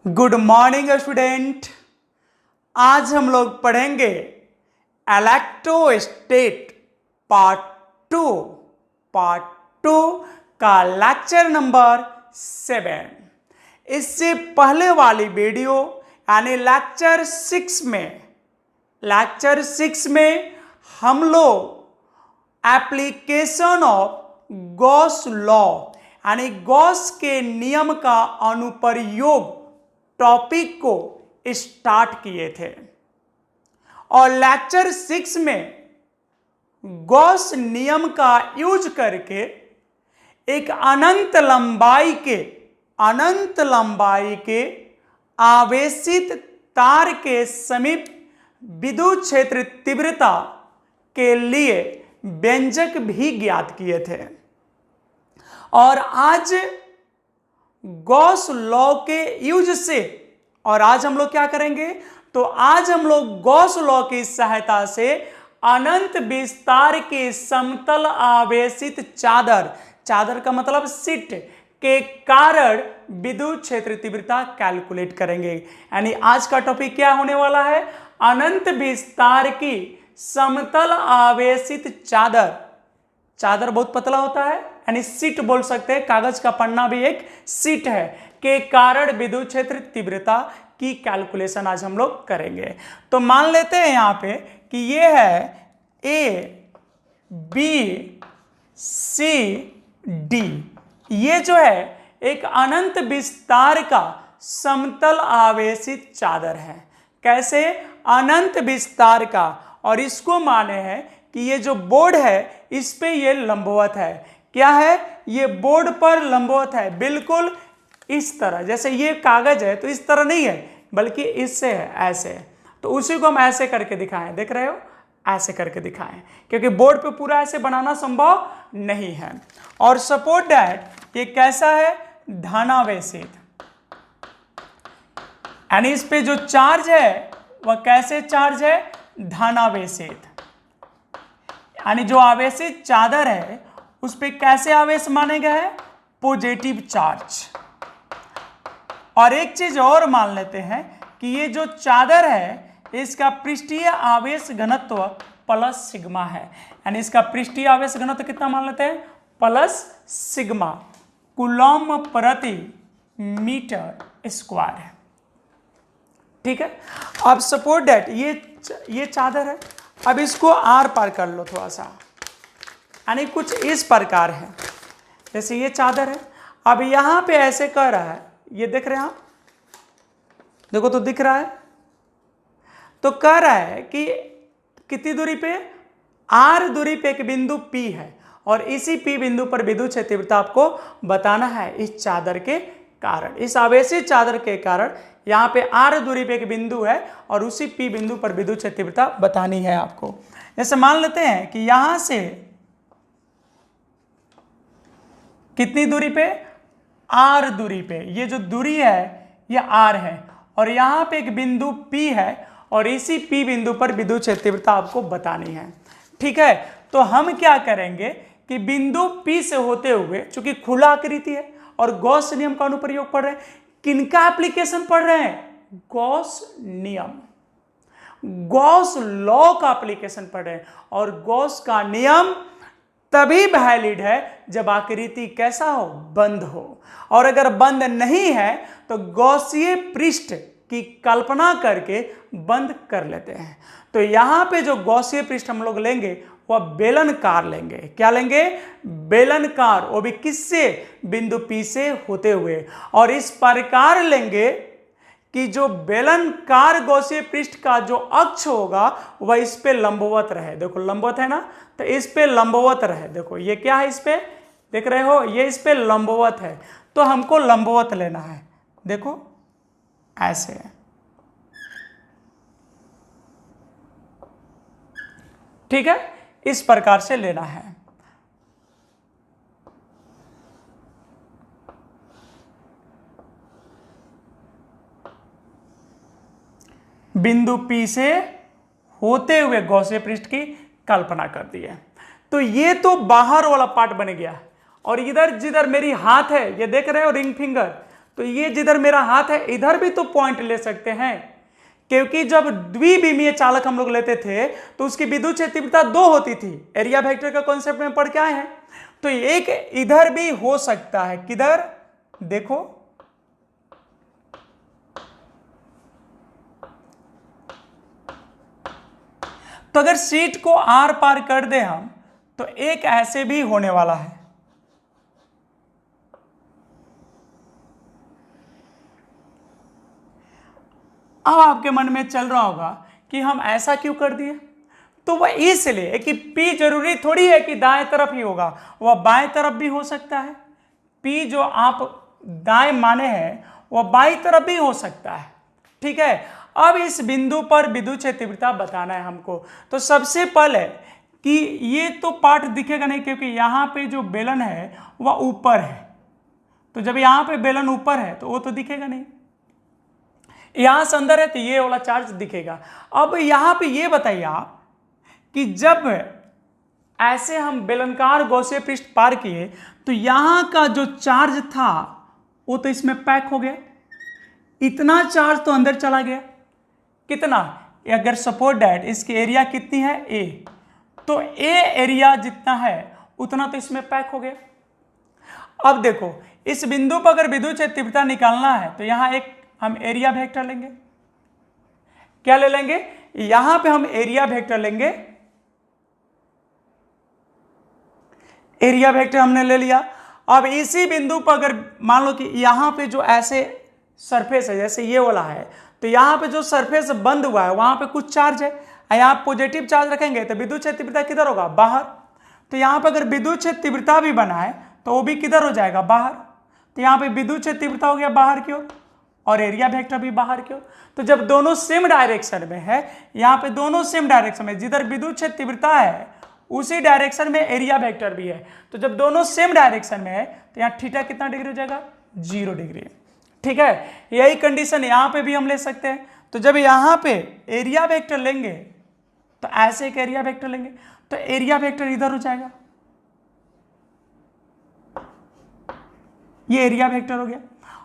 Good morning student. आज हम लोग पढ़ेंगे इलेक्ट्रोस्टैट पार्ट टू का लेक्चर नंबर 7। इससे पहले वाली वीडियो यानी लेक्चर 6 में हम लोग एप्लीकेशन ऑफ गॉस लॉ यानी गॉस के नियम का अनुप्रयोग टॉपिक को स्टार्ट किए थे और लेक्चर 6 में गॉस नियम का यूज करके एक अनंत लंबाई के आवेशित तार के समीप विद्युत क्षेत्र तीव्रता के लिए व्यंजक भी ज्ञात किए थे। और आज गॉस लॉ के यूज से और आज हम लोग क्या करेंगे, तो आज हम लोग गॉस लॉ की सहायता से अनंत विस्तार के समतल आवेशित चादर का मतलब शीट के कारण विद्युत क्षेत्र तीव्रता कैलकुलेट करेंगे। यानी आज का टॉपिक क्या होने वाला है, अनंत विस्तार की समतल आवेशित चादर बहुत पतला होता है यानी शीट बोल सकते हैं, कागज का पन्ना भी एक शीट है, के कारण विद्युत क्षेत्र तीव्रता की कैलकुलेशन आज हम लोग करेंगे। तो मान लेते हैं यहां पे कि ये है ए बी सी डी, ये जो है एक अनंत विस्तार का समतल आवेशित चादर है। कैसे? अनंत विस्तार का, और इसको माने हैं कि ये जो बोर्ड है इस पे ये लंबवत है। क्या है? ये बोर्ड पर लंबवत है, बिल्कुल इस तरह। जैसे ये कागज है तो इस तरह नहीं है बल्कि इससे है, ऐसे है। तो उसी को हम ऐसे करके दिखाएं, देख रहे हो, ऐसे करके दिखाएं, क्योंकि बोर्ड पे पूरा ऐसे बनाना संभव नहीं है। और सपोर्ट दैट ये कैसा है, धनावेशित, यानी इस पे जो चार्ज है वह कैसे चार्ज है, धनावेशित। यानी जो आवेशित चादर है उस पे कैसे आवेश माने गए हैं, पॉजिटिव चार्ज। और एक चीज और मान लेते हैं कि ये जो चादर है इसका पृष्ठीय आवेश घनत्व प्लस सिग्मा है। यानी इसका पृष्ठीय आवेश घनत्व कितना मान लेते हैं, प्लस सिग्मा कूलम प्रति मीटर स्क्वायर है। ठीक है। अब सपोर्ट दैट ये चादर है, अब इसको आर पार कर लो थोड़ा सा, यानी कुछ इस प्रकार है। जैसे ये चादर है, अब यहां पे ऐसे कर रहा है, ये देख रहे हैं आप, देखो तो दिख रहा है, तो कह रहा है कि कितनी दूरी पे, आर दूरी पे एक बिंदु P है और इसी P बिंदु पर विद्युत क्षेत्र तीव्रता आपको बताना है इस चादर के कारण, इस आवेशित चादर के कारण। यहाँ पे आर दूरी पे एक बिंदु है और उसी P बिंदु पर विद्युत क्षेत्र तीव्रता बतानी है आपको। जैसे मान लेते हैं कि यहां से कितनी दूरी पे, आर दूरी पे, ये जो दूरी है ये आर है और यहां पे एक बिंदु P है और इसी P बिंदु पर विद्युत क्षेत्र तीव्रता आपको बतानी है। ठीक है। तो हम क्या करेंगे कि बिंदु P से होते हुए, चूंकि खुला आकृति है और गॉस नियम का अनुप्रयोग पढ़ रहे हैं, किनका एप्लीकेशन पढ़ रहे हैं, गॉस नियम, गॉस लॉ का एप्लीकेशन पढ़ रहे हैं। और गॉस का नियम तभी वैलिड है जब आकृति कैसा हो, बंद हो। और अगर बंद नहीं है तो गॉसीय पृष्ठ की कल्पना करके बंद कर लेते हैं। तो यहां पे जो गॉसीय पृष्ठ हम लोग लेंगे वह बेलनकार लेंगे। क्या लेंगे, बेलनकार, वो भी किससे, बिंदु P से होते हुए। और इस प्रकार लेंगे कि जो बेलनकार गॉसीय पृष्ठ का जो अक्ष होगा वह इस पे लंबवत रहे। देखो लंबवत है ना, तो इस पे लंबवत रहे। देखो ये क्या है, इस पे देख रहे हो, ये इस पे लंबवत है, तो हमको लंबवत लेना है। देखो ऐसे है। ठीक है, इस प्रकार से लेना है। बिंदु P से होते हुए गॉसीय पृष्ठ की कल्पना कर दी है। तो ये तो बाहर वाला पार्ट बन गया और इधर जिधर मेरी हाथ है, ये देख रहे हो रिंग फिंगर, तो ये जिधर मेरा हाथ है इधर भी तो पॉइंट ले सकते हैं, क्योंकि जब द्विविमीय चालक हम लोग लेते थे तो उसकी विद्युत क्षेत्र तीव्रता 2 होती थी। एरिया वेक्टर का कॉन्सेप्ट में पढ़ के आए हैं। तो एक इधर भी हो सकता है, किधर देखो, तो अगर शीट को आर पार कर दे हम तो एक ऐसे भी होने वाला है। अब आपके मन में चल रहा होगा कि हम ऐसा क्यों कर दिए, तो वह इसलिए कि P जरूरी थोड़ी है कि दाएं तरफ ही होगा, वह बाएं तरफ भी हो सकता है। P जो आप दाएं माने हैं वह बाईं तरफ भी हो सकता है। ठीक है, अब इस बिंदु पर विद्युत क्षेत्र तीव्रता बताना है हमको। तो सबसे पहले कि ये तो पार्ट दिखेगा नहीं, क्योंकि यहाँ पे जो बेलन है वह ऊपर है, तो जब यहाँ पे बेलन ऊपर है तो वो तो दिखेगा नहीं। यहां से अंदर है तो ये वाला चार्ज दिखेगा। अब यहां पे ये बताइए आप कि जब ऐसे हम बेलनाकार गॉसियन पृष्ठ पार किए तो यहां का जो चार्ज था वो तो इसमें पैक हो गया, इतना चार्ज तो अंदर चला गया। कितना, अगर सपोज दैट इसकी एरिया कितनी है A, तो A एरिया जितना है उतना तो इसमें पैक हो गया। अब देखो इस बिंदु पर अगर विद्युत क्षेत्र तीव्रता निकालना है तो यहां एक हम एरिया वेक्टर लेंगे। क्या ले लेंगे, यहां पे हम एरिया वेक्टर लेंगे। एरिया वेक्टर हमने ले लिया। अब इसी बिंदु पर अगर मान लो कि यहां पे जो ऐसे सरफेस है, जैसे ये वाला है, तो यहां पे जो सरफेस बंद हुआ है वहां पे कुछ चार्ज है, यहां पॉजिटिव चार्ज रखेंगे तो विद्युत क्षेत्र तीव्रता किधर होगा, बाहर। तो यहां पे अगर विद्युत क्षेत्र तीव्रता भी बना है तो वो भी किधर हो जाएगा, बाहर। तो यहां पे विद्युत क्षेत्र तीव्रता हो गया बाहर की ओर और एरिया वेक्टर भी बाहर की ओर। तो जब दोनों सेम डायरेक्शन में है, यहाँ पे दोनों सेम डायरेक्शन में, जिधर विद्युत क्षेत्र तीव्रता है उसी डायरेक्शन में एरिया वेक्टर भी है। तो जब दोनों सेम डायरेक्शन में है तो यहाँ थीटा कितना डिग्री हो जाएगा, 0 डिग्री। ठीक है, यही कंडीशन यहाँ पे भी हम ले सकते हैं। तो जब यहाँ पे एरिया वेक्टर लेंगे तो ऐसे एक एरिया वेक्टर लेंगे तो एरिया वेक्टर इधर हो जाएगा, ये एरिया वेक्टर हो गया।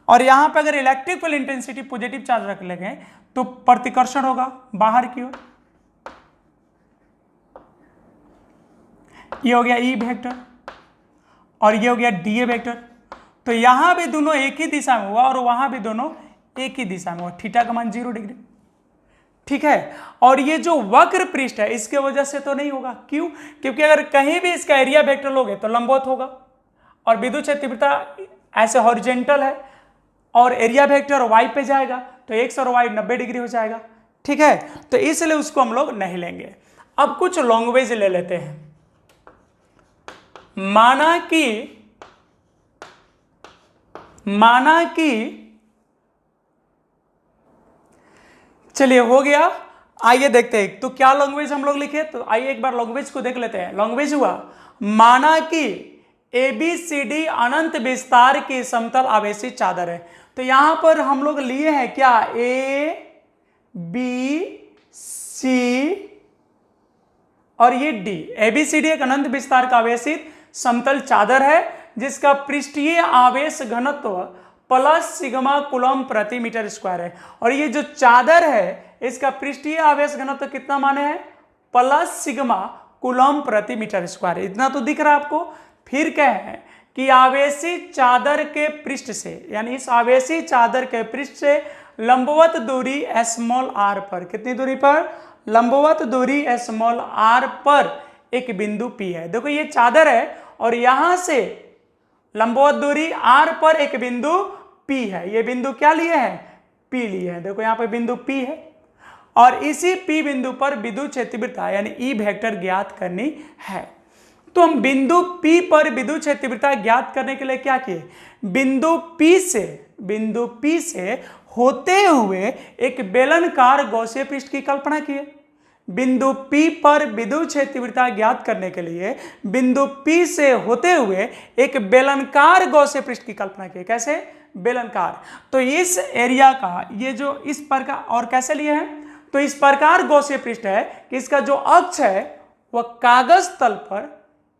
और यहां पे अगर electric field intensity positive charge रख लेंगे तो प्रतिकर्षण होगा बाहर की ओर, ये हो गया ई वेक्टर और ये हो गया डी वेक्टर। तो यहां भी दोनों एक ही दिशा में हुआ और वहां भी दोनों एक ही दिशा में हुआ, थीटा का मान 0 डिग्री। ठीक है, और ये जो वक्र पृष्ठ है इसके वजह से तो नहीं होगा, क्यों, क्योंकि अगर कहीं भी इसका एरिया वेक्टर लोगे तो लंबवत होगा और विद्युत क्षेत्र तीव्रता ऐसे हॉरिजॉन्टल है और एरिया वेक्टर वाई पे जाएगा तो x और y 90 डिग्री हो जाएगा। ठीक है, तो इसलिए उसको हम लोग नहीं लेंगे। अब कुछ लैंग्वेज ले लेते हैं। माना कि चलिए हो गया, आइए देखते हैं तो क्या लैंग्वेज हम लोग लिखे। तो आइए एक बार लैंग्वेज को देख लेते हैं। लैंग्वेज हुआ, माना कि ABCD अनंत विस्तार की समतल आवेशित चादर है। तो यहां पर हम लोग लिए हैं क्या, ABC और ये D। ABCD एक अनंत विस्तार का आवेशित समतल चादर है जिसका पृष्ठीय आवेश घनत्व प्लस सिग्मा कूलम प्रति मीटर स्क्वायर है। और ये जो चादर है इसका पृष्ठीय आवेश घनत्व कितना माने हैं, प्लस सिग्मा कूलम प्रति मीटर स्क्वायर। इतना तो दिख रहा है आपको। फिर क्या है कि आवेशी चादर के पृष्ठ से, यानी इस आवेशी चादर के पृष्ठ से लंबवत दूरी स्मॉल r पर, कितनी दूरी पर, लंबवत दूरी स्मॉल r पर एक बिंदु P है। देखो ये चादर है और यहां से लंबवत दूरी r पर एक बिंदु P है। ये बिंदु क्या लिए हैं, P लिए हैं। देखो यहां पर बिंदु P है और इसी P बिंदु पर विद्युत क्षेत्र तीव्रता यानी E वेक्टर ज्ञात करनी है। तो हम बिंदु P पर विद्युत क्षेत्र तीव्रता ज्ञात करने के लिए क्या किए, बिंदु P से होते हुए एक बेलनाकार गॉसियन पृष्ठ की कल्पना किए। बिंदु P पर विद्युत क्षेत्र तीव्रता ज्ञात करने के लिए बिंदु P से होते हुए एक बेलनाकार गॉसियन पृष्ठ की कल्पना की। कैसे, बेलनाकार। तो इस एरिया का ये जो इस प्रकार, और कैसे लिए हैं, तो इस प्रकार गॉसियन पृष्ठ है कि इसका जो अक्ष है वह कागज तल पर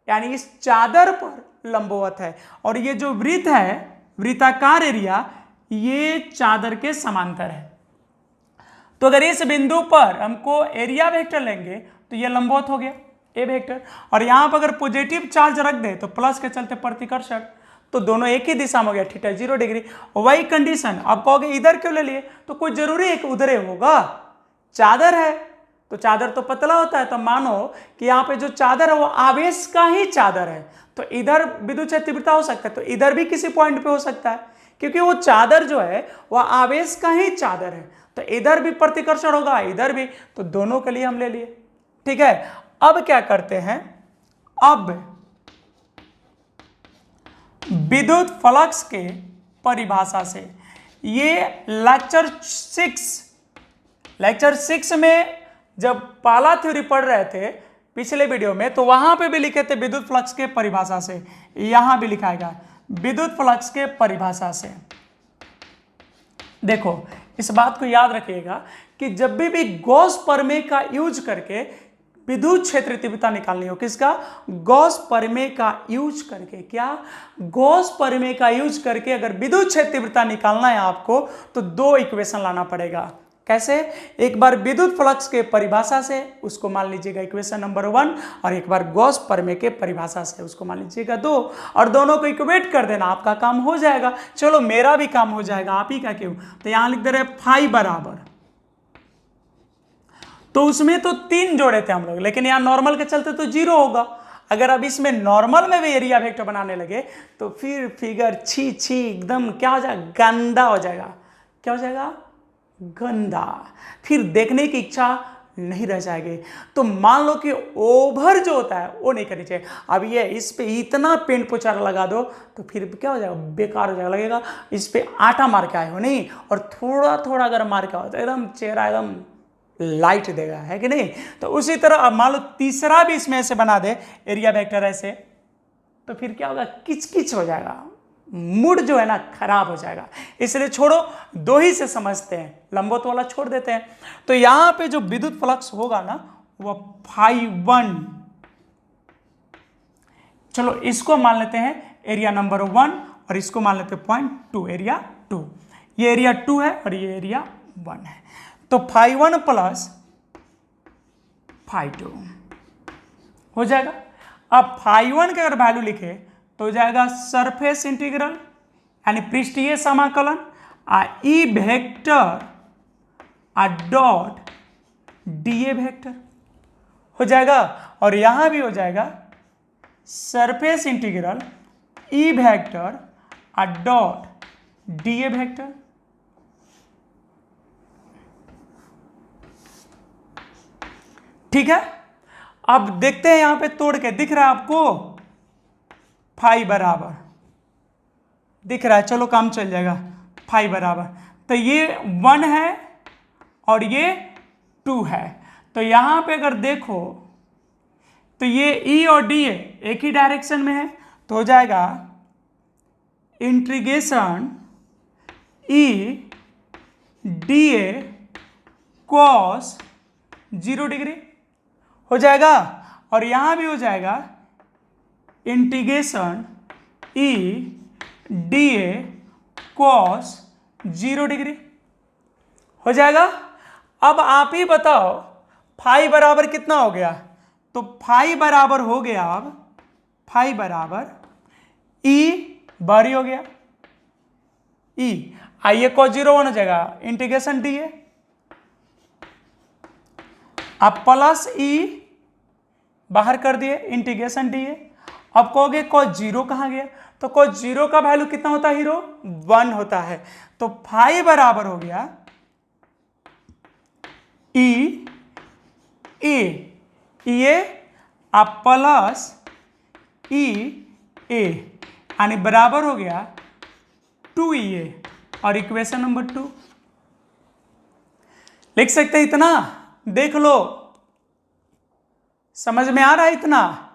यानी इस चादर पर लंबवत है और ये जो वृत्त है, वृत्ताकार एरिया, ये चादर के समांतर है। तो अगर इस बिंदु पर हमको एरिया वेक्टर लेंगे तो ये लंबवत हो गया ए वेक्टर, और यहां पर अगर पॉजिटिव चार्ज रख दे तो प्लस के चलते प्रतिकर्षण, तो दोनों एक ही दिशा में हो गया, थीटा 0 डिग्री। वही कंडीशन अब कहोगे इधर क्यों ले लिए, तो कोई जरूरी है कि उधर होगा, चादर है तो चादर तो पतला होता है, तो मानो कि यहाँ पे जो चादर है वो आवेश का ही चादर है, तो इधर विद्युत क्षेत्र तीव्रता हो सकता है, तो इधर भी किसी पॉइंट पे हो सकता है, क्योंकि वो चादर जो है वह आवेश का ही चादर है, तो इधर भी प्रतिकर्षण होगा, इधर भी, तो दोनों के लिए हम ले लिए। ठीक है, अब क्या करते हैं, अब विद्युत फ्लक्स के परिभाषा से, ये लेक्चर 6 में जब पाला थ्योरी पढ़ रहे थे पिछले वीडियो में, तो वहां पे भी लिखे थे विद्युत फ्लक्स के परिभाषा से, यहां भी लिखाएगा विद्युत फ्लक्स के परिभाषा से। देखो इस बात को याद रखिएगा कि जब भी गॉस प्रमेय का यूज करके विद्युत क्षेत्र तीव्रता निकालनी हो, किसका, गॉस प्रमेय का यूज करके, क्या, गॉस प्रमेय का यूज करके अगर विद्युत क्षेत्र तीव्रता निकालना है आपको, तो दो इक्वेशन लाना पड़ेगा। कैसे, एक बार विद्युत फ्लक्स के परिभाषा से, उसको मान लीजिएगा इक्वेशन नंबर 1, और एक बार गॉस प्रमेय के परिभाषा से, उसको मान लीजिएगा 2, और दोनों को इक्वेट कर देना, आपका काम हो जाएगा। चलो मेरा भी काम हो जाएगा, आप ही का क्यों, तो यहां लिख दे रहे फाई बराबर, तो उसमें तो 3 जोड़े थे हम लोग, लेकिन यहां नॉर्मल के चलते तो 0 होगा। अगर अब इसमें नॉर्मल में भी एरिया वेक्टर बनाने लगे तो फिर फिगर छी एकदम क्या हो जाएगा, गंदा हो जाएगा। क्या हो जाएगा, गंदा, फिर देखने की इच्छा नहीं रह जाएगी। तो मान लो कि ओवर जो होता है वो नहीं करनी चाहिए। अब ये इस पे इतना पेंट पोचार लगा दो तो फिर क्या हो जाएगा, बेकार हो जाएगा, लगेगा इस पे आटा मार के आए हो, नहीं, और थोड़ा थोड़ा अगर मार के आओ तो एकदम चेहरा एकदम लाइट देगा, है कि नहीं। तो उसी तरह अब मान लो तीसरा भी इसमें ऐसे बना दे एरिया वेक्टर ऐसे, तो फिर क्या होगा, किचकिच हो जाएगा, मूड जो है ना खराब हो जाएगा। इसलिए छोड़ो, 2 ही से समझते हैं, लंबवत वाला छोड़ देते हैं। तो यहां पे जो विद्युत फ्लक्स होगा ना वो φ1, चलो इसको मान लेते हैं एरिया नंबर 1 और इसको मान लेते हैं 0.2, एरिया 2, ये एरिया 2 है और ये एरिया 1 है। तो φ1 प्लस φ2 हो जाएगा। अब φ1 का अगर वैल्यू लिखे तो हो जाएगा सरफेस इंटीग्रल यानी पृष्ठीय समाकलन E vector dot DA vector हो जाएगा, और यहां भी हो जाएगा surface integral E vector dot DA vector. ठीक है, अब देखते हैं यहां पे तोड़ के, दिख रहा है आपको, फाई बराबर दिख रहा है, चलो काम चल जाएगा, फाई बराबर, तो ये 1 है और ये 2 है। तो यहां पे अगर देखो तो ये ई और डी एक ही डायरेक्शन में है, तो हो जाएगा integration E D A cos 0 degree हो जाएगा, और यहां भी हो जाएगा integration E D A cos 0 degree हो जाएगा। अब आप ही बताओ फाई बराबर कितना हो गया, तो फाई बराबर हो गया, अब फाई बराबर ई बारी हो गया, ई आइए कॉस 0 1 हो जाएगा, इंटीग्रेशन डी ए, अब प्लस ई बाहर कर दिए, इंटीग्रेशन डी ए। अब कहोगे cos 0 कहां गया, तो cos 0 का वैल्यू कितना होता है हीरो, 1 होता है। तो फाई बराबर हो गया ई ए अब प्लस ई ए यानी बराबर हो गया 2EA, और इक्वेशन नंबर 2 लिख सकते हैं। इतना देख लो, समझ में आ रहा है इतना।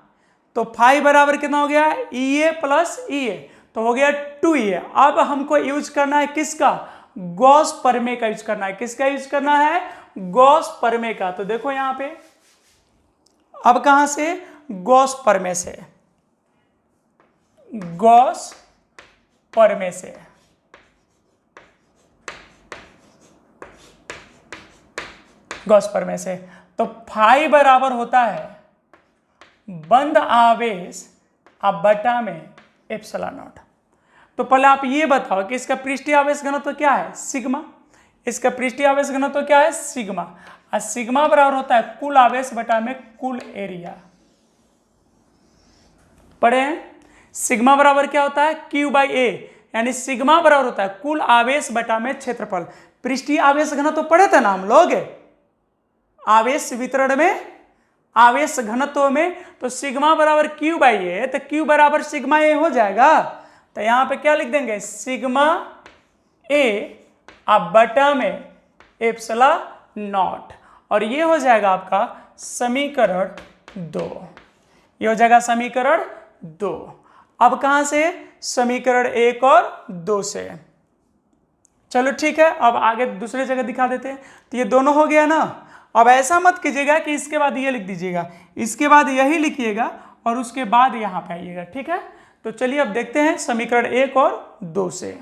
तो फाई बराबर कितना हो गया, EA प्लस EA, तो हो गया 2EA। अब हमको यूज करना है किसका, गॉस प्रमेय का यूज करना है। किसका यूज करना है, गॉस प्रमेय का। तो देखो यहां पे, अब कहां से, गॉस प्रमेय से, गॉस प्रमेय से। गॉस प्रमेय से। तो फाई बराबर होता है बंद आवेश अब बटा में एप्सिलॉन नॉट। तो पहले आप ये बताओ कि इसका पृष्ठीय आवेश घनत्व क्या है, सिग्मा। इसका पृष्ठीय आवेश घनत्व क्या है, सिग्मा। और सिग्मा बराबर होता है कुल आवेश बटा में कुल एरिया। पढ़े हैं, सिग्मा बराबर क्या होता है, क्यू बाई ए, यानी सिग्मा बराबर होता है कुल आवेश बटा में क्षेत्रफल। पृष्ठीय आवेश घनत्व पढ़े थे ना हम लोग आवेश वितरण में, आवेश घनत्व में। तो सिग्मा बराबर क्यू बाई ए, तो क्यू बराबर सिग्मा ए हो जाएगा। तो यहां पे क्या लिख देंगे, सिग्मा ए अब बटा में एप्सिलॉन नॉट। और ये हो जाएगा आपका समीकरण 2। ये हो जाएगा समीकरण 2। अब कहां से, समीकरण 1 और 2 से। चलो ठीक है, अब आगे दूसरे जगह दिखा देते हैं। तो ये दोनों हो गया ना। अब ऐसा मत कीजिएगा कि इसके बाद ये लिख दीजिएगा, इसके बाद यही लिखिएगा और उसके बाद यहां पे आइएगा, ठीक है। तो चलिए अब देखते हैं समीकरण 1 और 2 से।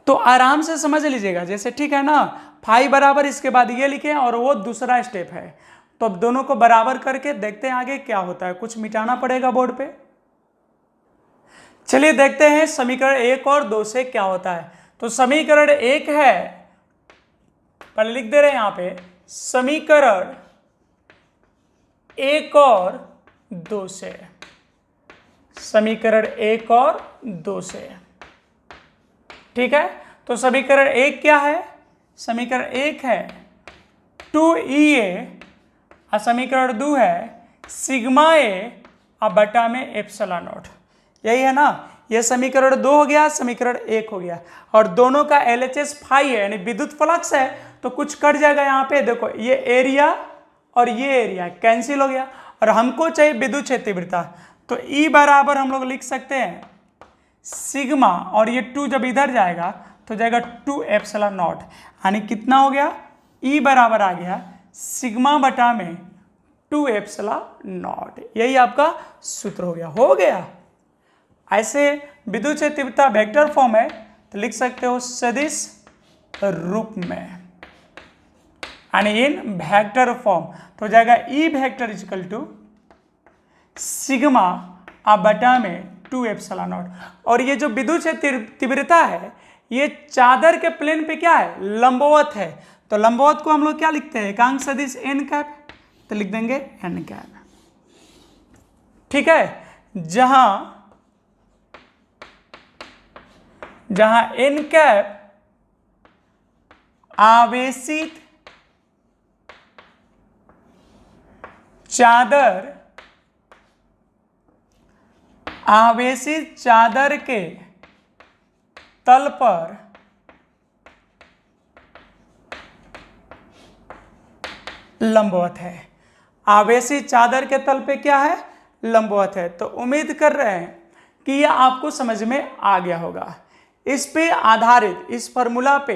तो आराम से समझ लीजिएगा, जैसे ठीक है ना, फाई बराबर इसके बाद ये लिखे और वो दूसरा स्टेप है। तो अब दोनों को बराबर करके देखते हैं आगे क्या होता है, कुछ मिटाना पड़ेगा बोर्ड पे। चलिए देखते हैं समीकरण 1 और 2 से क्या होता है। तो समीकरण 1 है, पहले लिख दे रहे हैं यहां पे, समीकरण 1 और 2 से, समीकरण 1 और 2 से, ठीक है। तो समीकरण 1 क्या है, समीकरण 1 है 2EA और समीकरण 2 है सिग्मा ए अब बटा में एप्सिलॉन नॉट। यही है ना, यह समीकरण 2 हो गया, समीकरण 1 हो गया। और दोनों का LHS फाई है, यानी विद्युत फ्लक्स है, तो कुछ कट जाएगा यहाँ पे। देखो ये एरिया और ये एरिया कैंसिल हो गया, और हमको चाहिए विद्युत क्षेत्र तीव्रता। तो E बराबर हम लोग लिख सकते हैं सिग्मा, और ये 2 जब इधर जाएगा तो जाएगा 2 एप्सिलॉन नॉट, यानी कितना हो गया, E बराबर आ गया सिग्मा बटा में 2 एप्सिलॉन नॉट। यही आपका सूत्र हो गया। ऐसे विद्युत क्षेत्र तीव्रता वेक्टर फॉर्म है तो लिख सकते हो सदिश रूप में, यानी इन वेक्टर फॉर्म। तो हो जाएगा E vector equal to sigma अब बटा में 2 एप्सिलॉन नॉट। और ये जो विद्युत क्षेत्र तीव्रता है ये चादर के प्लेन पे क्या है, लंबवत है। तो लंबवत को हम लोग क्या लिखते हैं, एकांक सदिश n कैप, तो लिख देंगे n कैप, ठीक है। जहां n कैप आवेशित चादर के तल पर लंबवत है। आवेशित चादर के तल पे क्या है, लंबवत है। तो उम्मीद कर रहे हैं कि यह आपको समझ में आ गया होगा। इस पे आधारित, इस फॉर्मूला पे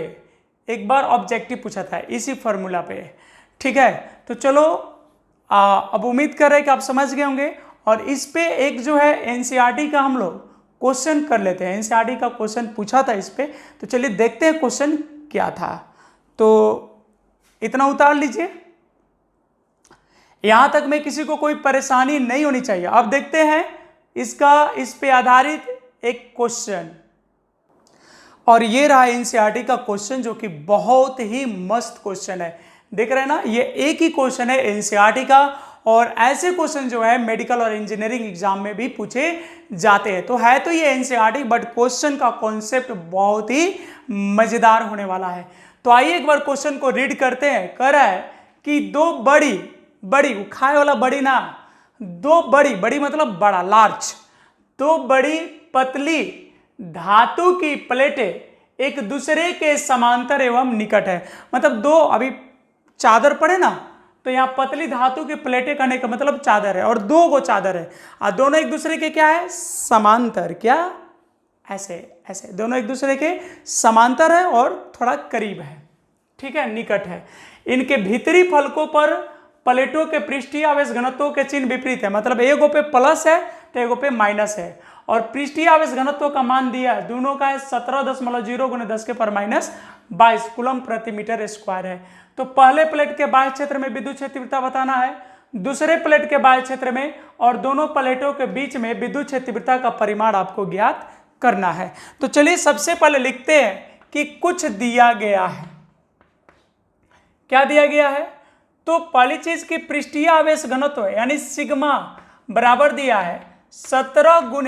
एक बार ऑब्जेक्टिव पूछा था, इसी फॉर्मूला पे, ठीक है। तो चलो अब उम्मीद कर रहे हैं कि आप समझ गए होंगे। और इस पे एक जो है एनसीईआरटी का हम लोग क्वेश्चन कर लेते हैं। एनसीईआरटी का क्वेश्चन पूछा था इस पे, तो चलिए देखते हैं क्वेश्चन क्या था। तो इतना उतार लीजिए, यहां तक में किसी को कोई परेशानी नहीं होनी चाहिए। अब देखते हैं इस पे आधारित एक क्वेश्चन, और ये रहा एनसीईआरटी का क्वेश्चन जो कि बहुत ही मस्त क्वेश्चन है। देख रहे हैं ना, ये एक ही क्वेश्चन है एनसीईआरटी का, और ऐसे क्वेश्चन जो है मेडिकल और इंजीनियरिंग एग्जाम में भी पूछे जाते हैं। तो है तो ये एनसीईआरटी, बट क्वेश्चन का कॉन्सेप्ट बहुत ही मजेदार होने वाला है। तो आइए एक बार क्वेश्चन को रीड करते हैं। कह रहा है कि दो बड़ी खाए वाला बड़ी ना, दो बड़ी मतलब बड़ा, लार्ज, दो बड़ी पतली धातु की प्लेटें एक दूसरे के समांतर एवं निकट है। मतलब दो, अभी चादर पड़े ना, तो यहाँ पतली धातु की प्लेटें करने का मतलब चादर है, और दो गो चादर है, और दोनों एक दूसरे के क्या है, समांतर। क्या, ऐसे दोनों एक दूसरे के समांतर है और थोड़ा करीब है, ठीक है, निकट है। इनके भीतरी फलकों पर प्लेटों के पृष्ठीय आवेश घनत्वों के चिन्ह विपरीत है। मतलब एगो पे प्लस है तो एगो पे माइनस है। और पृष्ठीय आवेश घनत्व का मान दिया है, दोनों का है 17.0 × 10⁻22 कूलम प्रति मीटर स्क्वायर है। तो पहले प्लेट के बाह्य क्षेत्र में विद्युत क्षेत्र तीव्रता बताना है, दूसरे प्लेट के बाह्य क्षेत्र में और दोनों प्लेटों के बीच में विद्युत क्षेत्र तीव्रता का परिमाण आपको ज्ञात करना है। तो चलिए सबसे पहले लिखते हैं कि कुछ दिया गया है। क्या दिया गया है? तो पहली चीज की पृष्ठीय आवेश घनत्व यानी सिग्मा बराबर दिया है 17 ×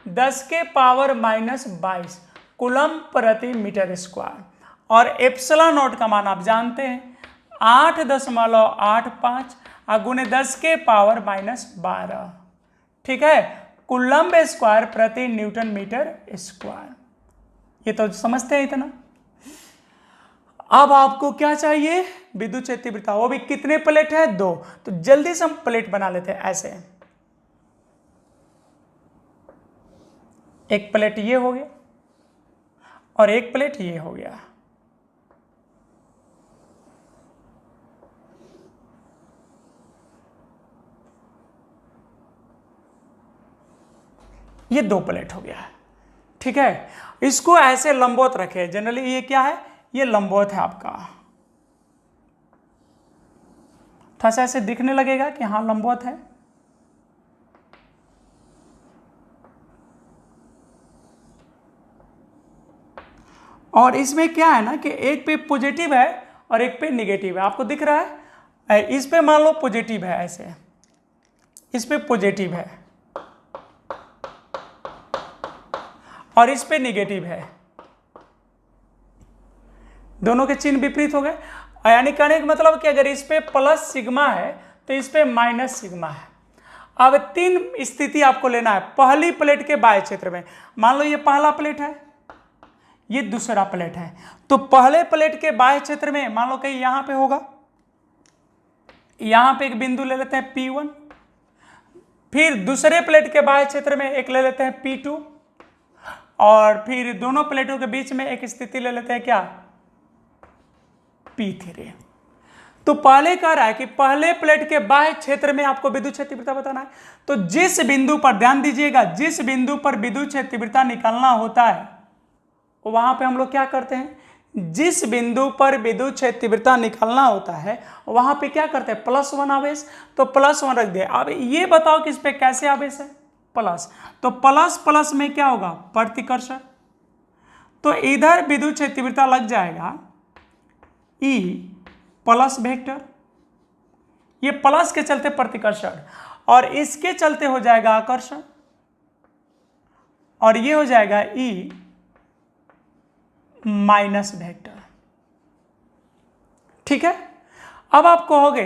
10⁻22 कूलम प्रति मीटर स्क्वायर, और एप्सिलॉन नॉट का मान आप जानते हैं 8.85 गुणे 10⁻12, ठीक है, कूलम्ब स्क्वायर प्रति न्यूटन मीटर स्क्वायर। ये तो समझते हैं इतना। अब आपको क्या चाहिए? विद्युत क्षेत्र तीव्रता, वो भी कितने प्लेट है? 2। तो जल्दी से हम प्लेट बना लेते हैं ऐसे, एक प्लेट ये हो गया और एक प्लेट ये हो गया। ये 2 प्लेट हो गया, ठीक है। इसको ऐसे लंबवत रखे, जनरली ये क्या है? ये लंबवत है आपका, थोड़ा सा ऐसे दिखने लगेगा कि हाँ लंबवत है। और इसमें क्या है ना कि एक पे पॉजिटिव है और एक पे निगेटिव है, आपको दिख रहा है। इस पे मान लो पॉजिटिव है, ऐसे इस पे पॉजिटिव है और इस पे निगेटिव है, दोनों के चिन्ह विपरीत हो गए। यानी कहने का मतलब कि अगर इस पे प्लस सिग्मा है तो इस पे माइनस सिग्मा है। अब 3 स्थिति आपको लेना है। पहली प्लेट के बाह्य क्षेत्र में मान लो ये पहला प्लेट है, ये दूसरा प्लेट है, तो पहले प्लेट के बाह्य क्षेत्र में मान लो कहीं यहां पे होगा, यहां पे एक बिंदु ले लेते हैं P1, फिर दूसरे प्लेट के बाह्य क्षेत्र में एक ले लेते हैं P2, और फिर दोनों प्लेटों के बीच में एक स्थिति ले लेते हैं क्या? P3। तो पहले कह रहा है कि पहले प्लेट के बाह्य क्षेत्र में आपको विद्युत क्षेत्र तीव्रता बताना है। तो जिस बिंदु पर, ध्यान दीजिएगा, जिस बिंदु पर विद्युत क्षेत्र तीव्रता निकालना होता है वहां पे हम लोग क्या करते हैं? जिस बिंदु पर विद्युत क्षेत्र तीव्रता निकालना होता है वहां पे क्या करते हैं? +1 आवेश, तो +1 रख दिया। अब ये बताओ कि इस पे कैसे आवेश है? प्लस, तो प्लस प्लस में क्या होगा? प्रतिकर्षण। तो इधर विद्युत क्षेत्र तीव्रता लग जाएगा E प्लस वेक्टर, ये प्लस के चलते प्रतिकर्षण, और इसके चलते हो जाएगा आकर्षण, और ये हो जाएगा E माइनस वेक्टर, ठीक है। अब आप कहोगे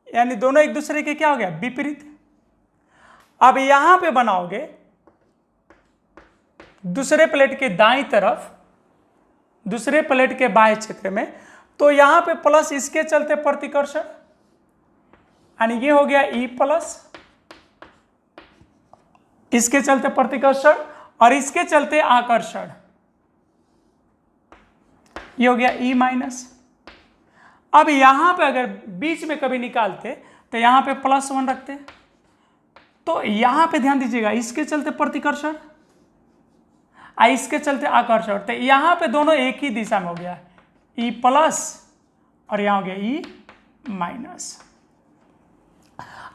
यानी दोनों एक दूसरे के क्या हो गया? विपरीत। अब यहां पे बनाओगे दूसरे प्लेट के दाईं तरफ, दूसरे प्लेट के बाह्य क्षेत्र में, तो यहां पे प्लस इसके चलते प्रतिकर्षण, यानी ये हो गया E प्लस, इसके चलते प्रतिकर्षण और इसके चलते आकर्षण, ये हो गया E माइनस। अब यहां पे अगर बीच में कभी निकालते तो यहां पे +1 रखते, तो यहां पे ध्यान दीजिएगा, इसके चलते प्रतिकर्षण, इसके चलते आकर्षण, तो यहां पे दोनों एक ही दिशा में हो गया, E प्लस और यहां हो गया E माइनस।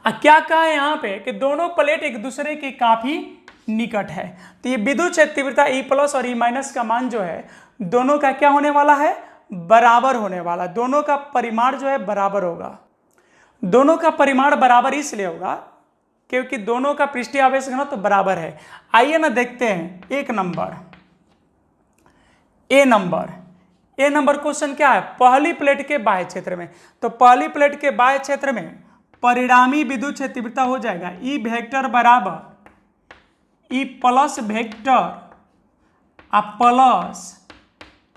क्या कहा है यहां पे कि दोनों प्लेट एक दूसरे के काफी निकट है, तो ये विद्युत क्षेत्र तीव्रता E प्लस और E माइनस का मान जो है दोनों का क्या होने वाला है? बराबर होने वाला, दोनों का परिमाण जो है बराबर होगा। दोनों का परिमाण बराबर इसलिए होगा क्योंकि दोनों का पृष्ठीय आवेश घनत्व तो बराबर है। आइए ना देखते हैं एक नंबर, ए नंबर क्वेश्चन क्या है? पहली प्लेट के बाह्य क्षेत्र में, तो पहली प्लेट के बाह्य क्षेत्र में परिणामी विद्युत क्षेत्र तीव्रता हो जाएगा E वेक्टर बराबर E plus vector plus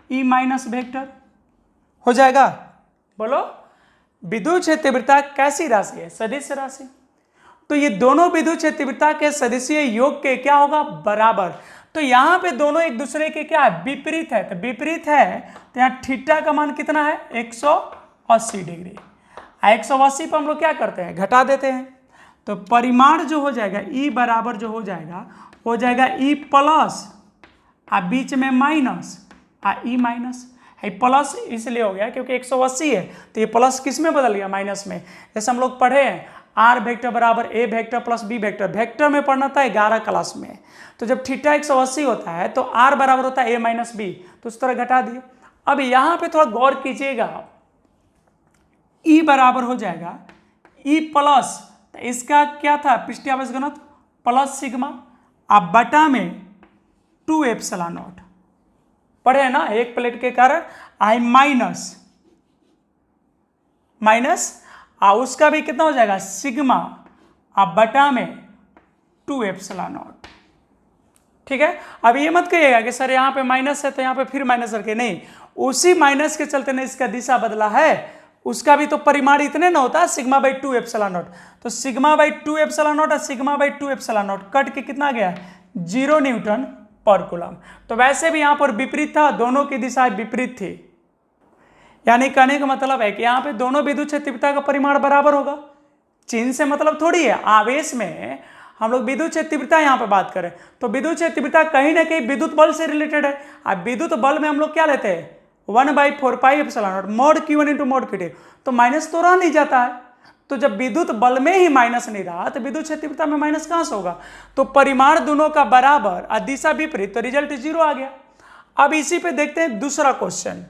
E minus vector हो जाएगा। बोलो, विद्युत क्षेत्र तीव्रता कैसी राशि है? सदिश राशि। तो ये दोनों विद्युत क्षेत्र तीव्रता के सदिशीय योग के क्या होगा? बराबर। तो यहां पे दोनों एक दूसरे के क्या है? विपरीत है, तो विपरीत है तो यहाँ थीटा का मान कितना है? 180 डिग्री। 180 पर हम लोग क्या करते हैं? घटा देते हैं, तो परिमाण जो हो जाएगा E बराबर जो हो जाएगा हो जाएगा ई प्लस बीच में माइनस ई माइनस है। प्लस इसलिए हो गया क्योंकि 180 है, तो ये प्लस किस में बदल गया, माइनस में। जैसे हम लोग पढ़े हैं आर वेक्टर बराबर A vector plus B vector, vector में पढ़ना था 11 क्लास में। तो जब थीटा 180 होता है तो आर बराबर होता है ए माइनस बी, तो उस तरह घटा दिए। अब यहां पे थोड़ा गौर कीजिएगा, ई बराबर हो जाएगा ई प्लस, तो इसका क्या था पृष्ठीय घनत्व प्लस सिग्मा अब बटा में 2 एप्सिलॉन नॉट, पढ़े ना एक प्लेट के कारण आई माइनस उसका भी कितना हो जाएगा सिग्मा अब बटा में 2 एप्सिलॉन नॉट। ठीक है, अब ये मत कहिएगा कि सर यहाँ पे माइनस है तो यहाँ पे फिर माइनस करके, नहीं, उसी माइनस के चलते ने इसका दिशा बदला है, उसका भी तो परिमाण इतने ना होता है सिग्मा बाई 2 एप्सिलॉन नॉट। तो सिग्मा बाई 2 एप्सिलॉन नॉट और sigma by 2 epsilon not cut के कितना गया 0 न्यूटन पर कूलम। तो वैसे भी यहां पर विपरीत था, दोनों की दिशा विपरीत थी, यानी कहने का मतलब है कि यहां पे दोनों विद्युत क्षेत्र तीव्रता का परिमाण बराबर होगा। चिन्ह से मतलब थोड़ी है, आवेश में हम लोग विद्युत क्षेत्र तीव्रता यहां पे बात करें तो विद्युत क्षेत्र तीव्रता कहीं ना कहीं विद्युत बल से रिलेटेड है। अब विद्युत बल में हम लोग क्या लेते हैं 1/4 pi epsilon not mod q1 into mod q2, तो माइनस तो रह नहीं जाता है। तो जब विद्युत बल में ही माइनस नहीं रहा तो विद्युत क्षेत्र तीव्रता में माइनस कहां से होगा। तो परिमाण दोनों का बराबर और दिशा विपरीत, तो रिजल्ट 0 आ गया। अब इसी पे देखते हैं दूसरा क्वेश्चन,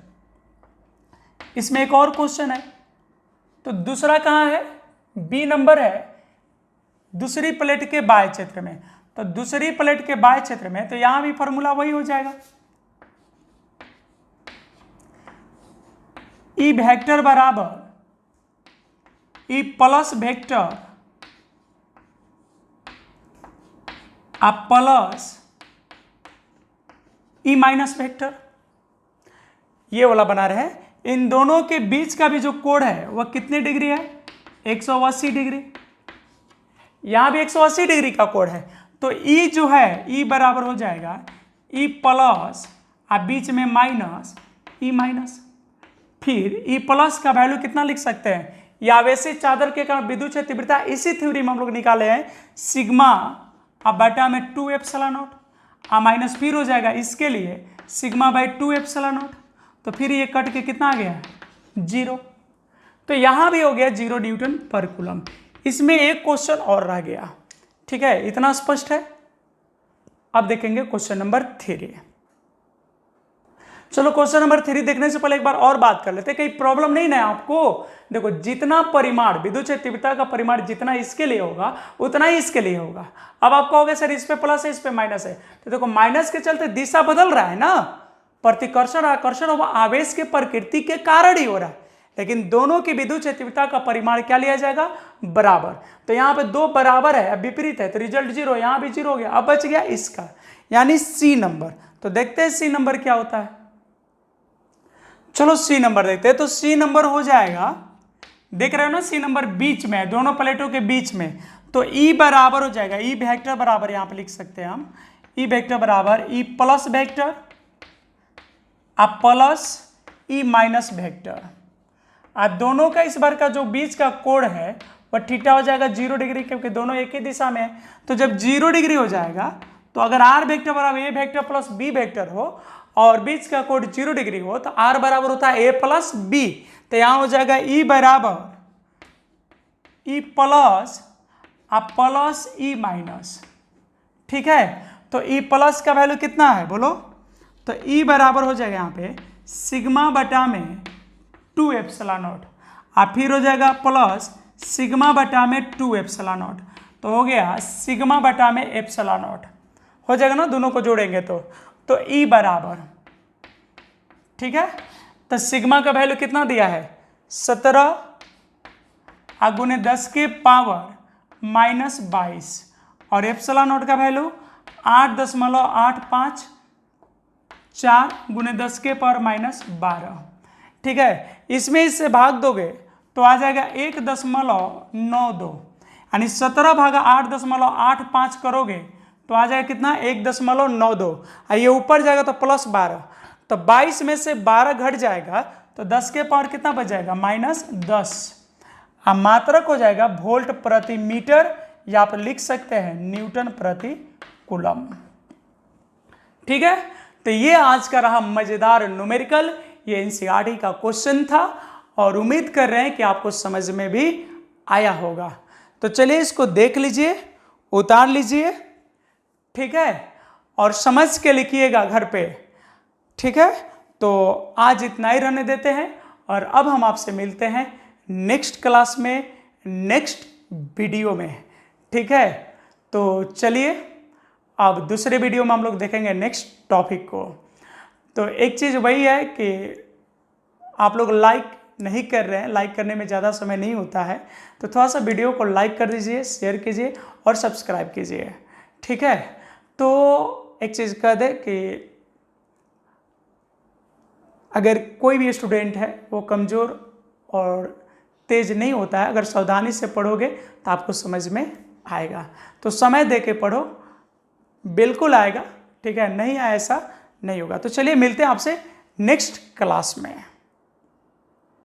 इसमें एक और क्वेश्चन है। तो दूसरा कहां है, बी नंबर है दूसरी प्लेट के बाह्य क्षेत्र में। तो दूसरी प्लेट के बाह्य क्षेत्र में तो यहां भी फॉर्मूला वही हो जाएगा, ई वेक्टर बराबर E plus vector plus E minus vector, ये वाला बना रहे। इन दोनों के बीच का भी जो कोण है वह कितने डिग्री है 180 डिग्री, यहां भी 180 डिग्री का कोण है। तो ई जो है ई बराबर हो जाएगा ई प्लस बीच में माइनस ई माइनस। फिर ई प्लस का वैल्यू कितना लिख सकते हैं, या आवेशित चादर के कारण विद्युत क्षेत्र तीव्रता इसी थ्योरी में हम लोग निकाले हैं सिग्मा बटा में 2 एप्सिलॉन नॉट माइनस फिर हो जाएगा इसके लिए सिग्मा बाई 2 एप्सिलॉन नॉट। तो फिर ये कट के कितना आ गया 0, तो यहां भी हो गया 0 न्यूटन पर कूलम। इसमें एक क्वेश्चन और रह गया, ठीक है, इतना स्पष्ट है। अब देखेंगे क्वेश्चन नंबर 3। चलो क्वेश्चन नंबर 3 देखने से पहले एक बार और बात कर लेते हैं, कहीं प्रॉब्लम नहीं ना आपको। देखो जितना परिमाण विद्युत क्षेत्र तीव्रता का परिमाण जितना इसके लिए होगा उतना ही इसके लिए होगा। अब आप कहोगे सर इस पे प्लस है इस पे माइनस है, तो देखो माइनस के चलते दिशा बदल रहा है ना, प्रतिकर्षण आकर्षण और आवेश के प्रकृति के कारण ही हो रहा है, लेकिन दोनों की विद्युत क्षेत्र तीव्रता का परिमाण क्या लिया जाएगा बराबर। तो यहाँ पे 2 बराबर है, अब विपरीत है तो रिजल्ट 0, यहाँ भी 0 हो गया। अब बच गया इसका यानी सी नंबर। तो देखते हैं सी नंबर क्या होता है। चलो सी नंबर देखते हैं। तो सी नंबर हो जाएगा, देख रहे हो ना सी नंबर बीच में, दोनों प्लेटों के बीच में। तो ई बराबर हो जाएगा ई वेक्टर बराबर, यहां पे लिख सकते हैं हम ई वेक्टर बराबर E plus vector plus E minus vector. अब दोनों का इस बार का जो बीच का कोण है वह थीटा हो जाएगा 0 डिग्री, क्योंकि दोनों एक ही दिशा में है। तो जब 0 डिग्री हो जाएगा तो अगर आर वेक्टर बराबर A vector plus B vector हो और बीच का कोण 0 डिग्री हो तो आर बराबर होता है ए प्लस बी। तो यहां हो जाएगा ई बराबर E plus plus E minus, ठीक है। तो ई प्लस का वैल्यू कितना है बोलो, तो ई बराबर हो जाएगा यहाँ पे सिग्मा बटा में 2 एप्सिलॉन नॉट फिर हो जाएगा प्लस सिग्मा बटा में 2 एप्सिलॉन नॉट। तो हो गया सिग्मा बटा में एप्सिलॉन नॉट हो जाएगा ना, दोनों को जोड़ेंगे तो ई बराबर, ठीक है। तो सिग्मा का वैल्यू कितना दिया है 17 गुने 10 के पावर -22 और एप्सिलॉन नॉट का वैल्यू 8.854 गुने 10 के पावर -12, ठीक है। इसमें इससे भाग दोगे तो आ जाएगा 1.92, यानी 17 भागा 8.85 करोगे तो आ जाएगा कितना 1.92। ये ऊपर जाएगा तो +12, तो 22 में से 12 घट जाएगा तो 10 के पावर कितना बच जाएगा -10। मात्रक हो जाएगा वोल्ट प्रति मीटर, या आप लिख सकते हैं न्यूटन प्रति कूलम। ठीक है, तो ये आज का रहा मजेदार न्यूमेरिकल, ये एनसीईआरटी का क्वेश्चन था और उम्मीद कर रहे हैं कि आपको समझ में भी आया होगा। तो चलिए इसको देख लीजिए, उतार लीजिए, ठीक है, और समझ के लिखिएगा घर पे। ठीक है, तो आज इतना ही रहने देते हैं और अब हम आपसे मिलते हैं नेक्स्ट क्लास में, नेक्स्ट वीडियो में। ठीक है, तो चलिए अब दूसरे वीडियो में हम लोग देखेंगे नेक्स्ट टॉपिक को। तो एक चीज़ वही है कि आप लोग लाइक नहीं कर रहे हैं, लाइक करने में ज़्यादा समय नहीं होता है, तो थोड़ा सा वीडियो को लाइक कर दीजिए, शेयर कीजिए और सब्सक्राइब कीजिए। ठीक है, तो एक चीज़ कह दे कि अगर कोई भी स्टूडेंट है वो कमज़ोर और तेज नहीं होता है, अगर सावधानी से पढ़ोगे तो आपको समझ में आएगा। तो समय दे के पढ़ो, बिल्कुल आएगा। ठीक है, नहीं आया ऐसा नहीं होगा। तो चलिए मिलते हैं आपसे नेक्स्ट क्लास में।